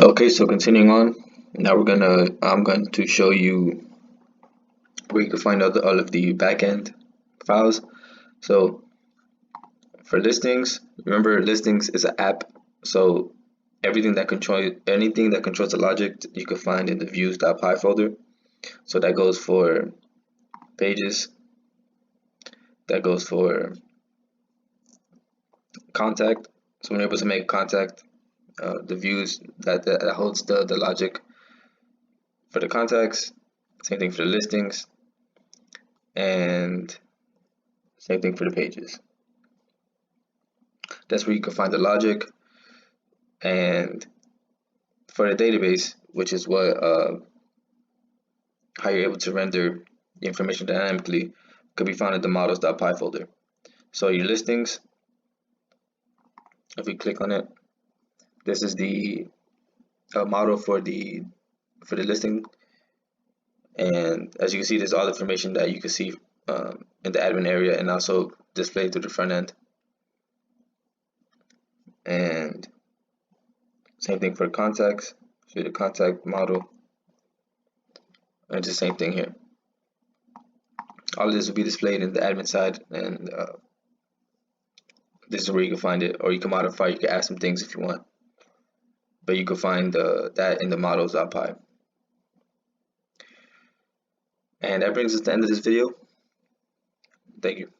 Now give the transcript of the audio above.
Okay, so continuing on, now I'm going to show you where you can find all of the backend files. So for listings, remember listings is an app, so anything that controls the logic you can find in the views.py folder. So that goes for pages, that goes for contact. So when you're able to make contact, the views that holds the logic for the contacts, same thing for the listings, and same thing for the pages. That's where you can find the logic. And for the database, which is what how you're able to render the information dynamically, could be found in the models.py folder. So your listings, if we click on it, this is the model for the listing, and as you can see, there's all the information that you can see in the admin area and also displayed through the front end. And same thing for contacts, so the contact model, and it's the same thing here. All of this will be displayed in the admin side, and this is where you can find it, or you can modify, you can add some things if you want, but you can find that in the models.py. And that brings us to the end of this video. Thank you.